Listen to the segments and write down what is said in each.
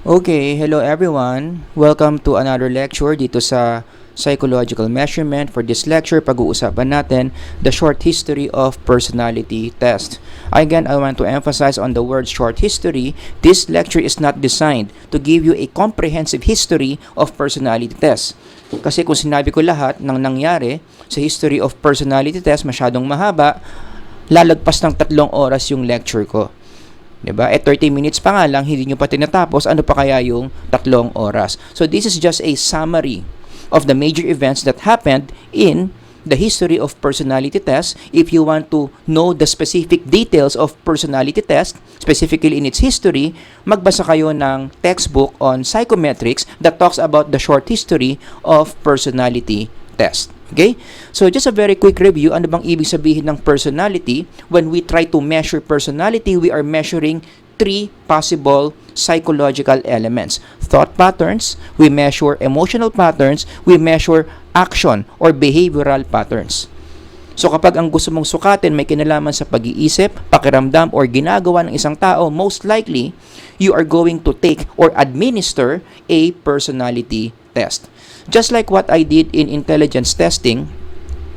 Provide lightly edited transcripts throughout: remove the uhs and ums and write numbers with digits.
Okay, hello everyone. Welcome to another lecture dito sa Psychological Measurement. For this lecture, pag-uusapan natin the short history of personality test. Again, I want to emphasize on the word short history. This lecture is not designed to give you a comprehensive history of personality test. Kasi kung sinabi ko lahat ng nangyari sa history of personality test, masyadong mahaba, lalagpas ng 3 oras yung lecture ko. Diba? 30 minutes pa nga lang, hindi nyo pa tinatapos, ano pa kaya yung 3 oras? So this is just a summary of the major events that happened in the history of personality test. If you want to know the specific details of personality test, specifically in its history, magbasa kayo ng textbook on psychometrics that talks about the short history of personality test. Okay? So just a very quick review, ano bang ibig sabihin ng personality? When we try to measure personality, we are measuring 3 possible psychological elements. Thought patterns, we measure emotional patterns, we measure action or behavioral patterns. So kapag ang gusto mong sukatin may kinalaman sa pag-iisip, pakiramdam, or ginagawa ng isang tao, most likely, you are going to take or administer a personality test. Just like what I did in intelligence testing,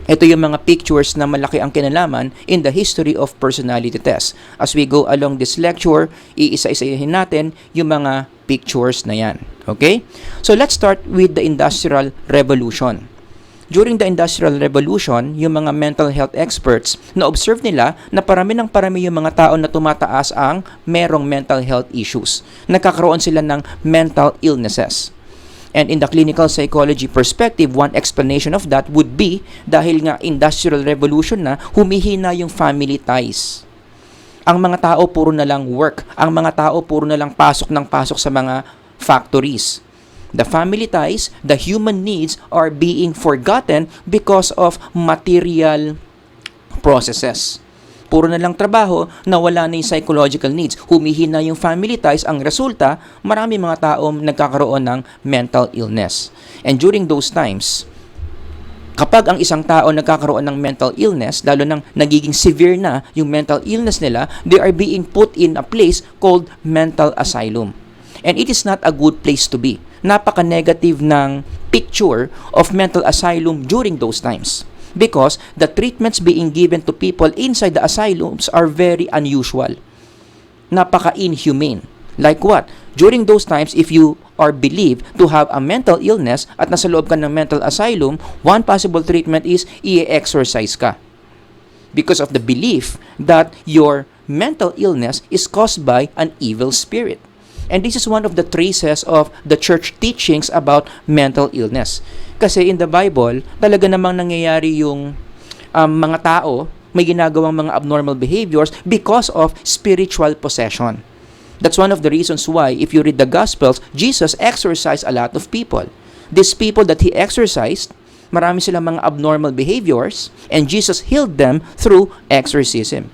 ito yung mga pictures na malaki ang kinalaman in the history of personality test. As we go along this lecture, iisa-isahin natin yung mga pictures na yan. Okay? So let's start with the Industrial Revolution. During the Industrial Revolution, yung mga mental health experts, na-observe nila na parami yung mga tao na tumataas ang merong mental health issues. Nagkakaroon sila ng mental illnesses. And in the clinical psychology perspective, one explanation of that would be dahil nga industrial revolution na, humihina yung family ties. Ang mga tao puro na lang work. Ang mga tao puro na lang pasok ng pasok sa mga factories. The family ties, the human needs are being forgotten because of material processes. Puro na lang trabaho na wala na yung psychological needs. Humihina yung family ties. Ang resulta, marami mga tao nagkakaroon ng mental illness. And during those times, kapag ang isang tao nagkakaroon ng mental illness, lalo nang nagiging severe na yung mental illness nila, they are being put in a place called mental asylum. And it is not a good place to be. Napaka-negative ng picture of mental asylum during those times. Because the treatments being given to people inside the asylums are very unusual. Napaka-inhumane. Like what? During those times, if you are believed to have a mental illness at nasa loob ka ng mental asylum, one possible treatment is i-exorcise ka. Because of the belief that your mental illness is caused by an evil spirit. And this is one of the traces of the church teachings about mental illness. Kasi in the Bible, talaga namang nangyayari yung mga tao may ginagawang mga abnormal behaviors because of spiritual possession. That's one of the reasons why, if you read the Gospels, Jesus exorcised a lot of people. These people that He exorcised, marami silang mga abnormal behaviors, and Jesus healed them through exorcism.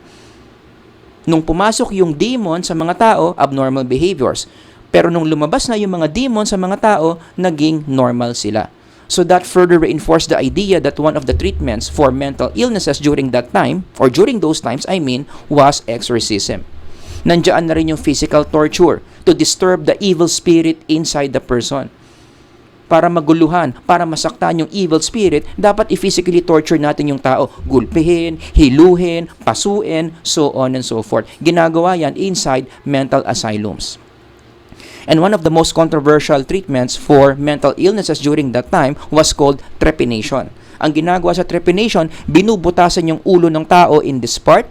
Nung pumasok yung demon sa mga tao, abnormal behaviors. Pero nung lumabas na yung mga demon sa mga tao, naging normal sila. So that further reinforced the idea that one of the treatments for mental illnesses during that time, or during those times, was exorcism. Nandiyan na rin yung physical torture to disturb the evil spirit inside the person. Para maguluhan, para masaktan yung evil spirit, dapat i-physically torture natin yung tao. Gulpihin, hiluhin, pasuin, so on and so forth. Ginagawa yan inside mental asylums. And one of the most controversial treatments for mental illnesses during that time was called trepanation. Ang ginagawa sa trepanation, binubutasan yung ulo ng tao in this part.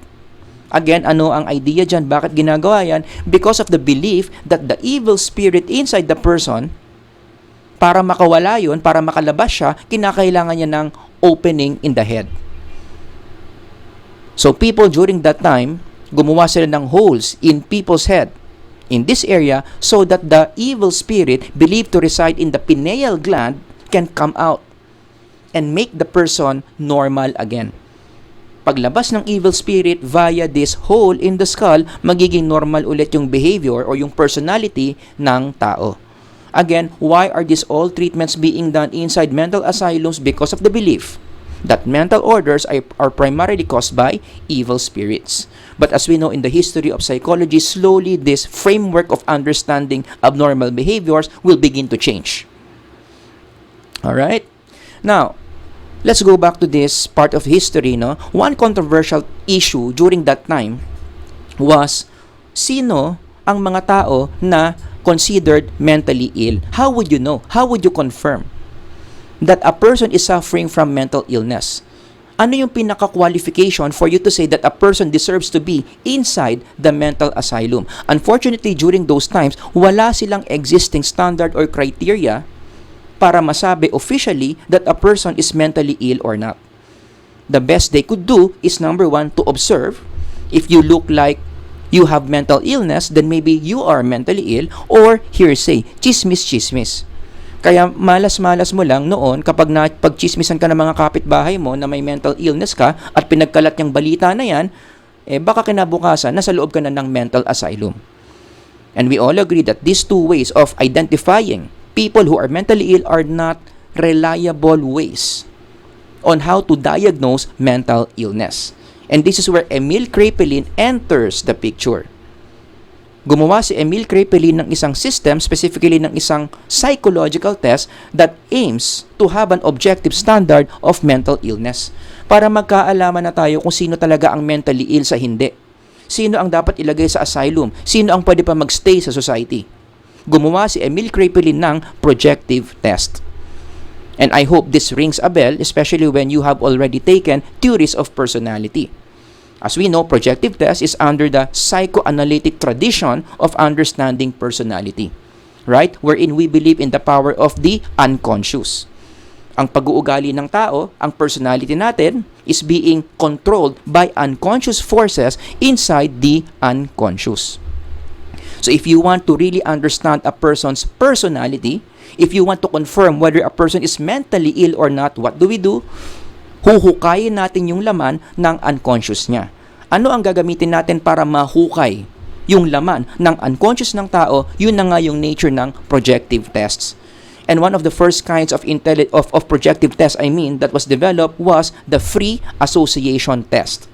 Again, ano ang idea dyan? Bakit ginagawa yan? Because of the belief that the evil spirit inside the person, para makawala yun, para makalabas siya, kinakailangan niya ng opening in the head. So people during that time, gumawa sila ng holes in people's head in this area so that the evil spirit believed to reside in the pineal gland can come out and make the person normal again. Paglabas ng evil spirit via this hole in the skull, magiging normal ulit yung behavior or yung personality ng tao. Again, why are these all treatments being done inside mental asylums? Because of the belief that mental orders are primarily caused by evil spirits. But as we know in the history of psychology, slowly this framework of understanding abnormal behaviors will begin to change. Alright? Now, let's go back to this part of history. No? One controversial issue during that time was sino ang mga tao na considered mentally ill. How would you know? How would you confirm that a person is suffering from mental illness? Ano yung pinaka-qualification for you to say that a person deserves to be inside the mental asylum? Unfortunately, during those times, wala silang existing standard or criteria para masabi officially that a person is mentally ill or not. The best they could do is, number one, to observe. If you look like you have mental illness, then maybe you are mentally ill, or hearsay, chismis. Kaya malas-malas mo lang noon kapag pagchismisan ka ng mga kapitbahay mo na may mental illness ka at pinagkalat yung balita na yan, baka kinabukasan nasa loob ka na ng mental asylum. And we all agree that these two ways of identifying people who are mentally ill are not reliable ways on how to diagnose mental illness. And this is where Emil Kraepelin enters the picture. Gumawa si Emil Kraepelin ng isang system, specifically ng isang psychological test that aims to have an objective standard of mental illness. Para magkaalaman na tayo kung sino talaga ang mentally ill sa hindi. Sino ang dapat ilagay sa asylum? Sino ang pwede pa magstay sa society? Gumawa si Emil Kraepelin ng projective test. And I hope this rings a bell, especially when you have already taken theories of personality. As we know, projective test is under the psychoanalytic tradition of understanding personality, right? Wherein we believe in the power of the unconscious. Ang pag-uugali ng tao, ang personality natin, is being controlled by unconscious forces inside the unconscious. So if you want to really understand a person's personality, if you want to confirm whether a person is mentally ill or not, what do? Huhukayin natin yung laman ng unconscious niya. Ano ang gagamitin natin para mahukay yung laman ng unconscious ng tao? Yun na nga yung nature ng projective tests. And one of the first kinds of projective tests, that was developed was the free association test.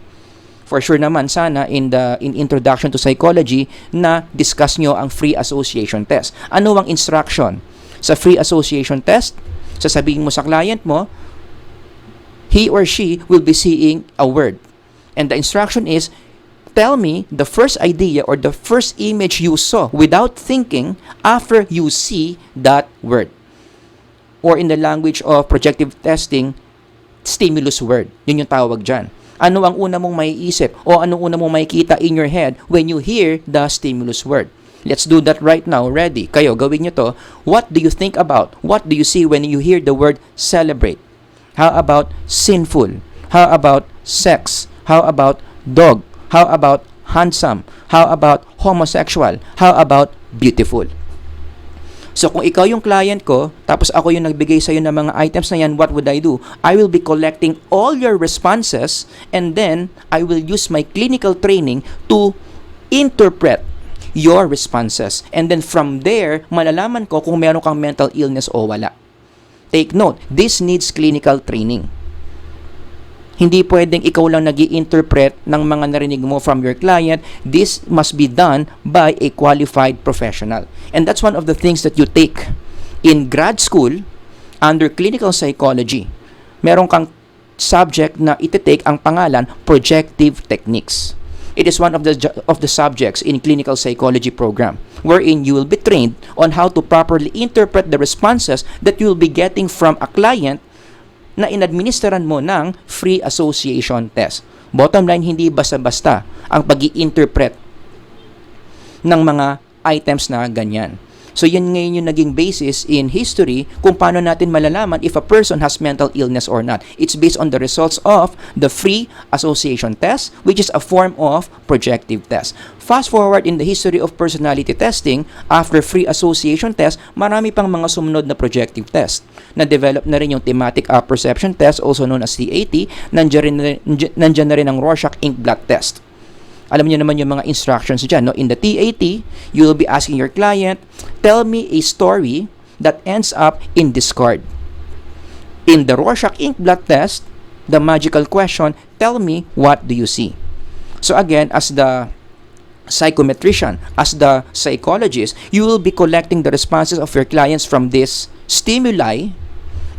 For sure naman, sana in Introduction to Psychology na discuss nyo ang free association test. Ano ang instruction? Sa free association test, sasabihin mo sa client mo, he or she will be seeing a word. And the instruction is, tell me the first idea or the first image you saw without thinking after you see that word. Or in the language of projective testing, stimulus word. Yun yung tawag dyan. Ano ang una mong maiisip o ano una mong makikita in your head when you hear the stimulus word? Let's do that right now. Ready? Kayo, gawin nyo to. What do you think about? What do you see when you hear the word celebrate? How about sinful? How about sex? How about dog? How about handsome? How about homosexual? How about beautiful? So kung ikaw yung client ko, tapos ako yung nagbigay sa'yo ng mga items na yan, what would I do? I will be collecting all your responses and then I will use my clinical training to interpret your responses. And then from there, malalaman ko kung meron kang mental illness o wala. Take note, this needs clinical training. Hindi pwedeng ikaw lang nag-i-interpret ng mga narinig mo from your client. This must be done by a qualified professional. And that's one of the things that you take in grad school under clinical psychology. Meron kang subject na iti-take ang pangalan projective techniques. It is one of the subjects in clinical psychology program wherein you will be trained on how to properly interpret the responses that you will be getting from a client na inadministeran mo ng free association test. Bottom line, hindi basta-basta ang pag-i-interpret ng mga items na ganyan. So yan ngayon yung naging basis in history kung paano natin malalaman if a person has mental illness or not. It's based on the results of the free association test, which is a form of projective test. Fast forward in the history of personality testing, after free association test, marami pang mga sumunod na projective test. Na-develop na rin yung thematic perception test, also known as TAT. Nandiyan na rin ang Rorschach ink blot test. Alam niyo naman yung mga instructions dyan. No? In the TAT, you will be asking your client, tell me a story that ends up in discard. In the Rorschach ink blot test, the magical question, tell me, what do you see? So again, as the psychometrician, as the psychologist, you will be collecting the responses of your clients from this stimuli,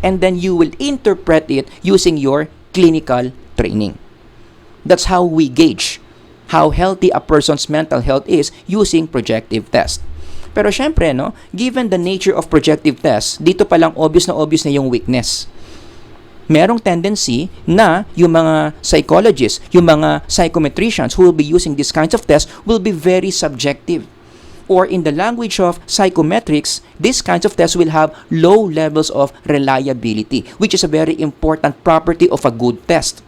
and then you will interpret it using your clinical training. That's how we gauge how healthy a person's mental health is using projective test. Pero syempre, no, given the nature of projective tests, dito palang obvious na yung weakness. Merong tendency na yung mga psychologists, yung mga psychometricians who will be using these kinds of tests will be very subjective. Or in the language of psychometrics, these kinds of tests will have low levels of reliability, which is a very important property of a good test.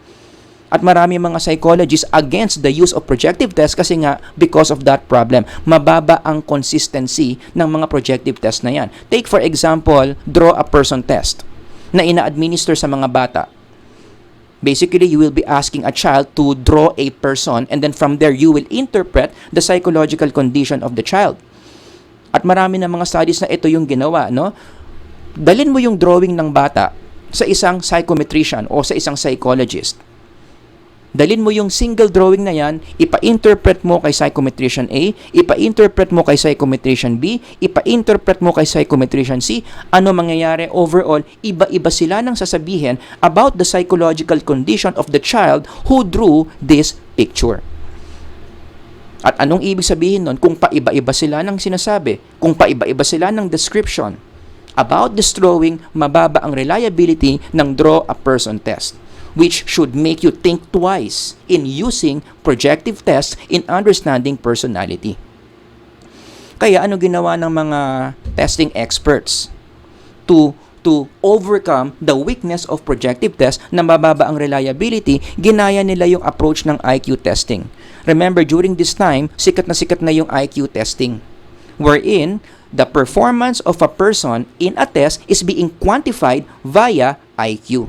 At marami mga psychologists against the use of projective tests kasi nga because of that problem. Mababa ang consistency ng mga projective tests na yan. Take for example, draw a person test na ina-administer sa mga bata. Basically, you will be asking a child to draw a person, and then from there, you will interpret the psychological condition of the child. At marami na mga studies na ito yung ginawa, no? Dalin mo yung drawing ng bata sa isang psychometrician o sa isang psychologist. Dalin mo yung single drawing na yan, ipa-interpret mo kay psychometrician A, ipa-interpret mo kay psychometrician B, ipa-interpret mo kay psychometrician C. Ano mangyayari? Overall, iba-iba sila nang sasabihin about the psychological condition of the child who drew this picture. At anong ibig sabihin nun? Kung paiba-iba sila ng sinasabi, kung paiba-iba sila ng description about this drawing, mababa ang reliability ng draw a person test, which should make you think twice in using projective tests in understanding personality. Kaya ano ginawa ng mga testing experts to overcome the weakness of projective tests na mababa ang reliability? Ginaya nila yung approach ng IQ testing. Remember, during this time, sikat na yung IQ testing, wherein the performance of a person in a test is being quantified via IQ.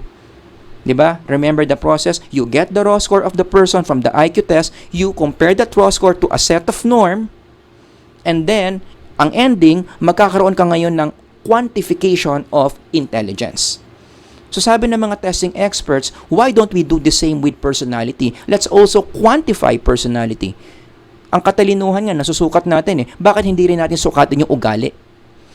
Diba? Remember the process? You get the raw score of the person from the IQ test, you compare that raw score to a set of norm, and then, ang ending, magkakaroon ka ngayon ng quantification of intelligence. So sabi ng mga testing experts, why don't we do the same with personality? Let's also quantify personality. Ang katalinuhan nga, nasusukat natin bakit hindi rin natin sukatin yung ugali?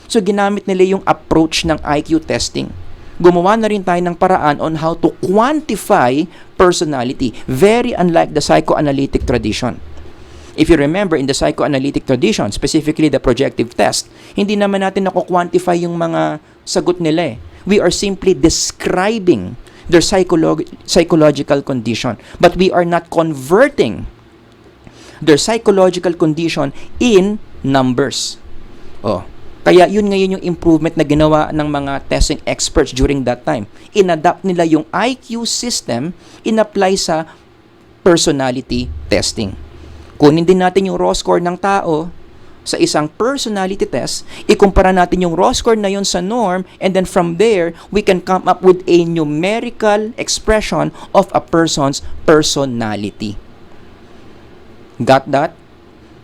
So ginamit nila yung approach ng IQ testing. Gumawa na rin tayo ng paraan on how to quantify personality. Very unlike the psychoanalytic tradition. If you remember, in the psychoanalytic tradition, specifically the projective test, hindi naman natin naku-quantify yung mga sagot nila We are simply describing their psychological condition. But we are not converting their psychological condition in numbers. Kaya yun ngayon yung improvement na ginawa ng mga testing experts during that time. Inadapt nila yung IQ system, in-apply sa personality testing. Kunin din natin yung raw score ng tao sa isang personality test, ikumpara natin yung raw score na yun sa norm, and then from there, we can come up with a numerical expression of a person's personality. Got that?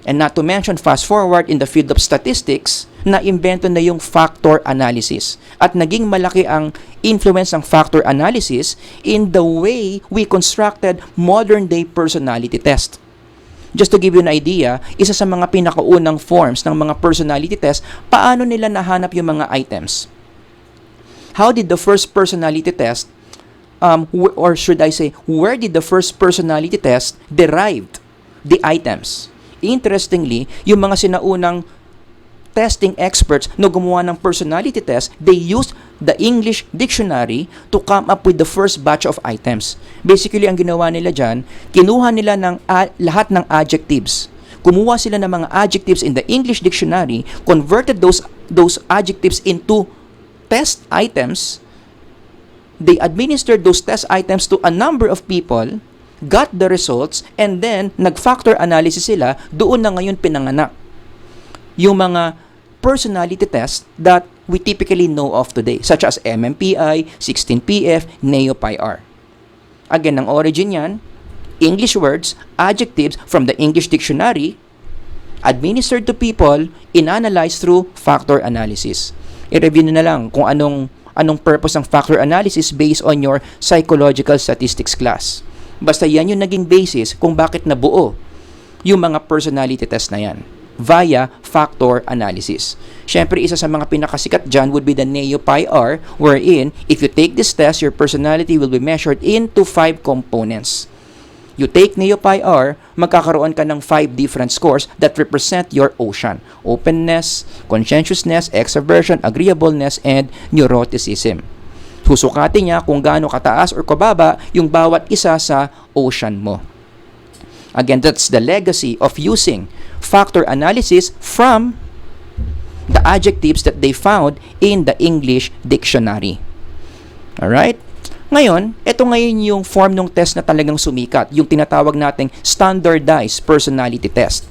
And not to mention, fast forward in the field of statistics, na-invento na yung factor analysis. At naging malaki ang influence ng factor analysis in the way we constructed modern-day personality test. Just to give you an idea, isa sa mga pinakaunang forms ng mga personality test, paano nila nahanap yung mga items? How did the first personality test, or should I say, where did the first personality test derived the items? Interestingly, yung mga sinaunang testing experts na gumawa ng personality test, they used the English dictionary to come up with the first batch of items. Basically, ang ginawa nila dyan, kinuha nila ng lahat ng adjectives. Kumuha sila ng mga adjectives in the English dictionary, converted those adjectives into test items. They administered those test items to a number of people, got the results, and then nag-factor analysis sila, doon na ngayon pinanganak yung mga personality tests that we typically know of today, such as MMPI, 16PF, NeoPI-R. Again, ang origin yan, English words, adjectives from the English dictionary, administered to people, inanalyzed through factor analysis. I-review na lang kung anong anong purpose ng factor analysis based on your psychological statistics class. Basta yan yung naging basis kung bakit nabuo yung mga personality test na yan via factor analysis. Siyempre, isa sa mga pinakasikat dyan would be the Neo-Pi-R, wherein if you take this test, your personality will be measured into 5 components. You take Neo-Pi-R, magkakaroon ka ng 5 different scores that represent your ocean. Openness, conscientiousness, extroversion, agreeableness, and neuroticism. Susukatin niya kung gaano kataas or kababa yung bawat isa sa ocean mo. Again, that's the legacy of using factor analysis from the adjectives that they found in the English dictionary. Alright? Ngayon, ito ngayon yung form ng test na talagang sumikat, yung tinatawag nating standardized personality test.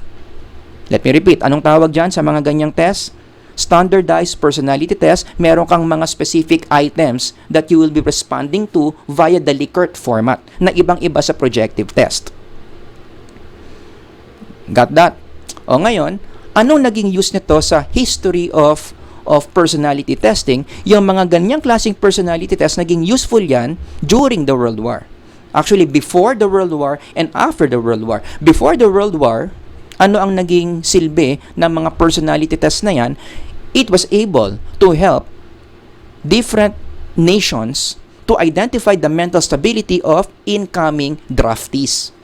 Let me repeat, anong tawag dyan sa mga ganyang test? Standardized personality test, meron kang mga specific items that you will be responding to via the Likert format na ibang-iba sa projective test. Got that? O ngayon, anong naging use nito sa history of personality testing? Yung mga ganyang klaseng personality test, naging useful yan during the World War. Actually, before the World War and after the World War. Before the World War, ano ang naging silbi ng mga personality test na yan? It was able to help different nations to identify the mental stability of incoming draftees.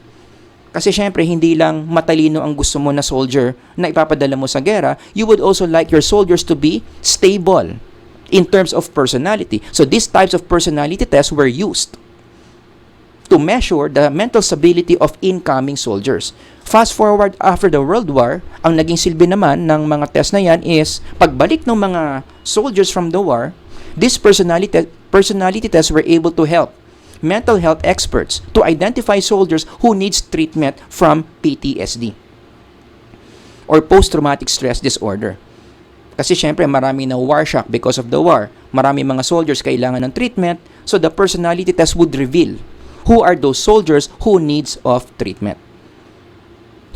Kasi syempre, hindi lang matalino ang gusto mo na soldier na ipapadala mo sa gera, you would also like your soldiers to be stable in terms of personality. So these types of personality tests were used to measure the mental stability of incoming soldiers. Fast forward after the World War, ang naging silbi naman ng mga test na yan is pagbalik ng mga soldiers from the war, these personality tests were able to help mental health experts to identify soldiers who needs treatment from PTSD or post-traumatic stress disorder. Kasi syempre marami na war shock because of the war. Marami mga soldiers kailangan ng treatment, so the personality test would reveal who are those soldiers who needs of treatment.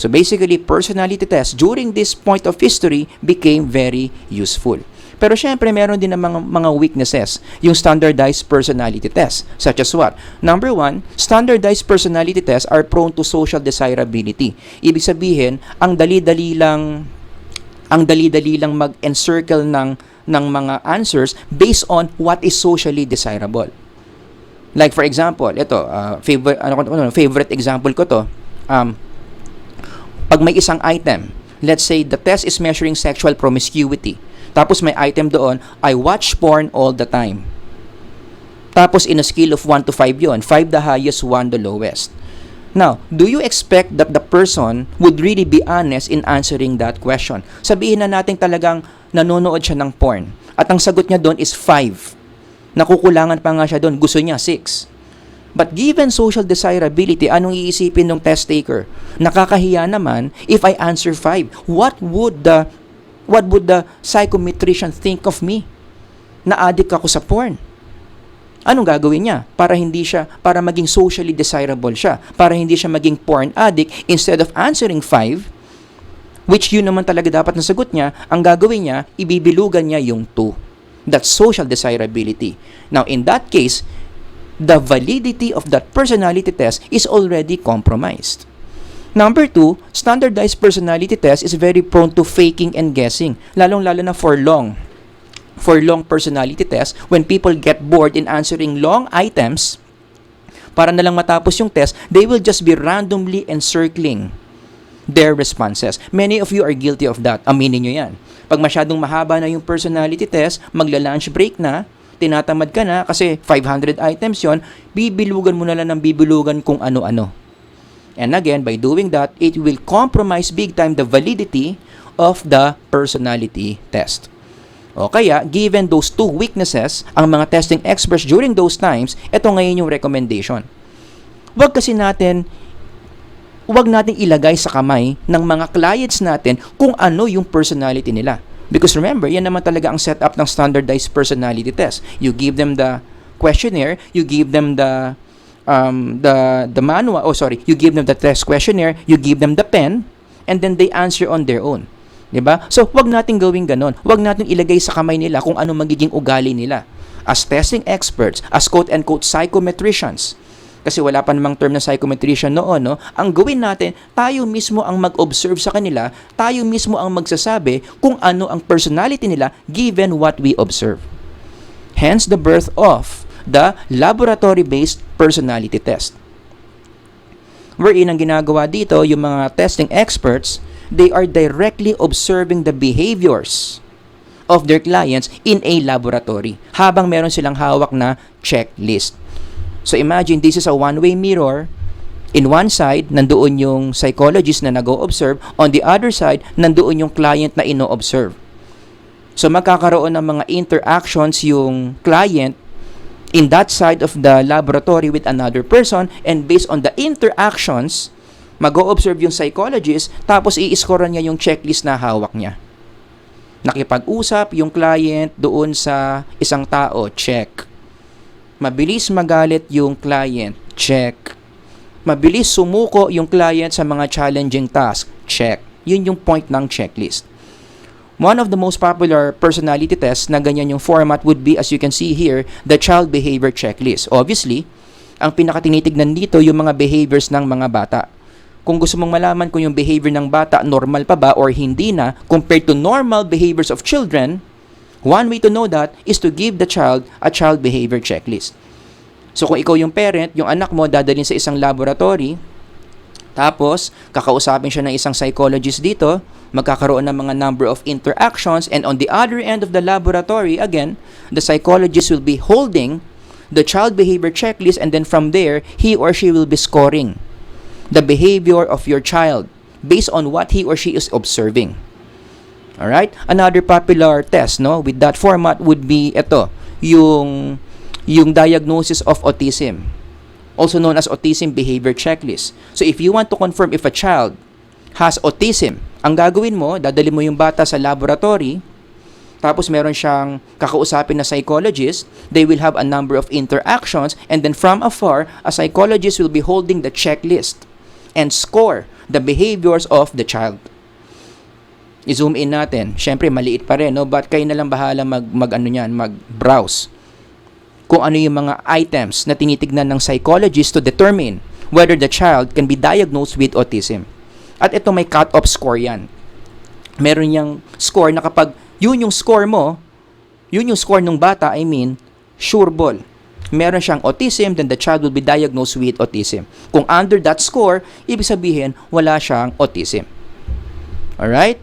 So basically, personality tests during this point of history became very useful. Pero syempre, meron din ng mga weaknesses yung standardized personality test. Such as what? Number 1, standardized personality tests are prone to social desirability. Ibig sabihin, ang dali-dali lang mag-encircle ng mga answers based on what is socially desirable. Like for example, ito, favorite example ko to. Pag may isang item, let's say the test is measuring sexual promiscuity. Tapos may item doon, I watch porn all the time. Tapos in a scale of 1 to 5 yon, 5 the highest, 1 the lowest. Now, do you expect that the person would really be honest in answering that question? Sabihin na natin talagang nanonood siya ng porn. At ang sagot niya doon is 5. Nakukulangan pa nga siya doon, gusto niya 6. But given social desirability, anong iisipin ng test taker? Nakakahiya naman if I answer 5. What would the psychometrician think of me? Na-addict ako sa porn. Anong gagawin niya? Para maging socially desirable siya. Para hindi siya maging porn addict, instead of answering 5, which yun naman talaga dapat nasagot niya, ang gagawin niya, ibibilugan niya yung 2. That's social desirability. Now, in that case, the validity of that personality test is already compromised. Number 2, standardized personality test is very prone to faking and guessing, lalong-lalo na for long personality test, when people get bored in answering long items, para na lang matapos yung test, they will just be randomly encircling their responses. Many of you are guilty of that. Aminin nyo yan. Pag masyadong mahaba na yung personality test, magla-lunch break na, tinatamad ka na kasi 500 items yon, bibilugan mo na lang ng bibilugan kung ano-ano. And again, by doing that, it will compromise big time the validity of the personality test. O kaya, given those 2 weaknesses, ang mga testing experts during those times, ito ngayon yung recommendation. Huwag natin ilagay sa kamay ng mga clients natin kung ano yung personality nila. Because remember, yan naman talaga ang setup ng standardized personality test. You give them the questionnaire, you give them the manual, you give them the test questionnaire, you give them the pen, and then they answer on their own. Diba? So, wag natin gawing ganon. Wag natin ilagay sa kamay nila kung ano magiging ugali nila. as testing experts, as quote-unquote psychometricians, kasi wala pa namang term na psychometrician noon, no? Ang gawin natin, tayo mismo ang mag-observe sa kanila, tayo mismo ang magsasabi kung ano ang personality nila given what we observe. Hence the birth of the laboratory-based personality test. Wherein ang ginagawa dito, yung mga testing experts, they are directly observing the behaviors of their clients in a laboratory habang meron silang hawak na checklist. So imagine this is a one-way mirror. In one side, nandoon yung psychologist na nag-o-observe. On the other side, nandoon yung client na ino-observe. So magkakaroon ng mga interactions yung client in that side of the laboratory with another person, and based on the interactions, mag-o-observe yung psychologist, tapos i-score niya yung checklist na hawak niya. Nakipag-usap yung client doon sa isang tao, check. Mabilis magalit yung client, check. Mabilis sumuko yung client sa mga challenging task, check. Yun yung point ng checklist. One of the most popular personality tests na ganyan yung format would be, as you can see here, the child behavior checklist. Obviously, ang pinakatinitignan dito yung mga behaviors ng mga bata. Kung gusto mong malaman kung yung behavior ng bata normal pa ba or hindi na compared to normal behaviors of children, one way to know that is to give the child a child behavior checklist. So kung ikaw yung parent, yung anak mo dadalhin sa isang laboratory, tapos kakausapin siya ng isang psychologist dito, magkakaroon ng mga number of interactions, and on the other end of the laboratory, again, the psychologist will be holding the child behavior checklist, and then from there, he or she will be scoring the behavior of your child based on what he or she is observing. Alright? Another popular test, no, with that format would be ito, yung diagnosis of autism, also known as autism behavior checklist. So if you want to confirm if a child has autism, ang gagawin mo, dadali mo yung bata sa laboratory, tapos meron siyang kakausapin na psychologist, they will have a number of interactions, and then from afar, a psychologist will be holding the checklist and score the behaviors of the child. I-zoom in natin. Syempre, maliit pa rin, no? But kayo na lang bahala mag-browse. Kung ano yung mga items na tinitignan ng psychologist to determine whether the child can be diagnosed with autism. At ito may cut-off score yan. Meron niyang score na kapag yun yung score mo, yun yung score ng bata, sure ball. Meron siyang autism, then the child will be diagnosed with autism. Kung under that score, ibig sabihin, wala siyang autism. Alright?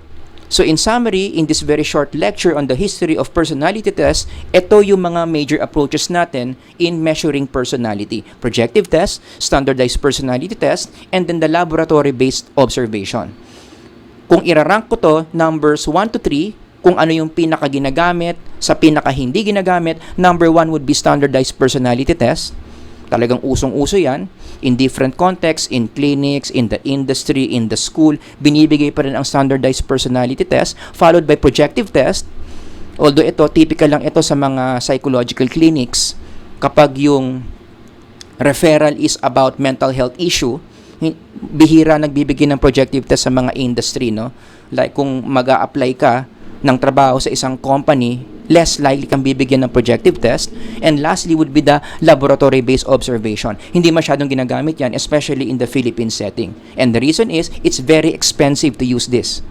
So in summary, in this very short lecture on the history of personality tests, ito yung mga major approaches natin in measuring personality. Projective test, standardized personality test, and then the laboratory-based observation. Kung irarank ko to, numbers 1 to 3, kung ano yung pinaka-ginagamit, sa pinaka-hindi ginagamit, number 1 would be standardized personality test. Talagang usong-uso yan. In different contexts, in clinics, in the industry, in the school, binibigay pa rin ang standardized personality test, followed by projective test. Although ito, typical lang ito sa mga psychological clinics. Kapag yung referral is about mental health issue, bihira nagbibigay ng projective test sa mga industry, no? Like kung mag-a-apply ka ng trabaho sa isang company, less likely kang bibigyan ng projective test. And lastly would be the laboratory-based observation. Hindi masyadong ginagamit yan, especially in the Philippine setting. And the reason is, it's very expensive to use this.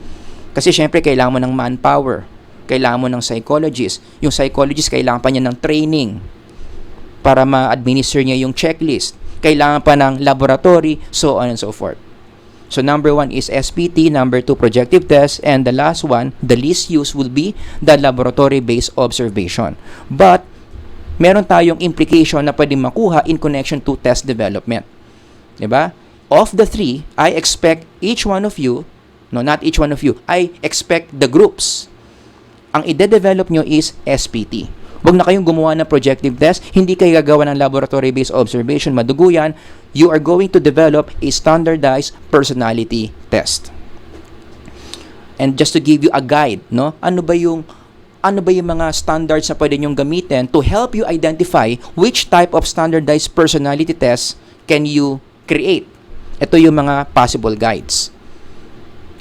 Kasi syempre, kailangan mo ng manpower. Kailangan mo ng psychologist. Yung psychologist, kailangan pa niya ng training para ma-administer niya yung checklist. Kailangan pa ng laboratory, so on and so forth. So number 1 is SPT, number 2 projective test, and the last one, the least used will be the laboratory-based observation. But meron tayong implication na pwedeng makuha in connection to test development. Diba? Of the 3, I expect each one of you, no, not each one of you, I expect the groups. Ang ide-develop nyo is SPT. Huwag na kayong gumawa ng projective test, hindi kayo gagawa ng laboratory-based observation, madugo yan. You are going to develop a standardized personality test. And just to give you a guide, no? Ano ba yung mga standards na pwede nyong gamitin to help you identify which type of standardized personality test can you create? Ito yung mga possible guides.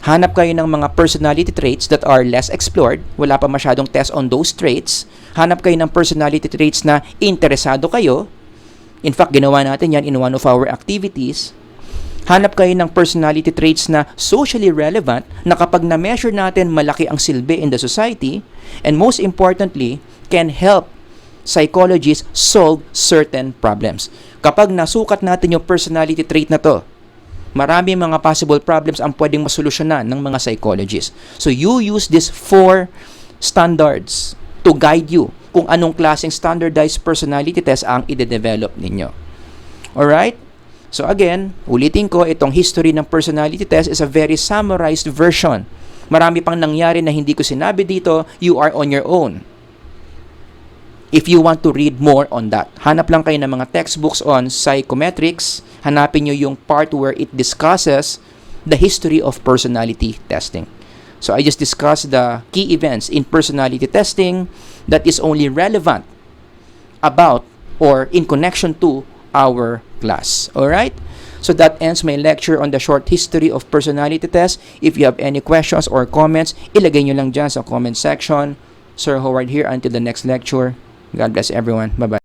Hanap kayo ng mga personality traits that are less explored. Wala pa masyadong test on those traits. Hanap kayo ng personality traits na interesado kayo. In fact, ginawa natin yan in one of our activities. Hanap kayo ng personality traits na socially relevant, na kapag na-measure natin, malaki ang silbi in the society. And most importantly, can help psychologists solve certain problems. Kapag nasukat natin yung personality trait na to, marami mga possible problems ang pwedeng masolusyonan ng mga psychologists. So you use these 4 standards to guide you kung anong klaseng standardized personality test ang ide-develop ninyo. Alright? So again, ulitin ko, itong history ng personality test is a very summarized version. Marami pang nangyari na hindi ko sinabi dito, you are on your own. If you want to read more on that, hanap lang kayo ng mga textbooks on psychometrics. Hanapin nyo yung part where it discusses the history of personality testing. So I just discussed the key events in personality testing that is only relevant about or in connection to our class. Alright? So that ends my lecture on the short history of personality test. If you have any questions or comments, ilagay nyo lang dyan sa comment section. Sir Howard here until the next lecture. God bless everyone. Bye-bye.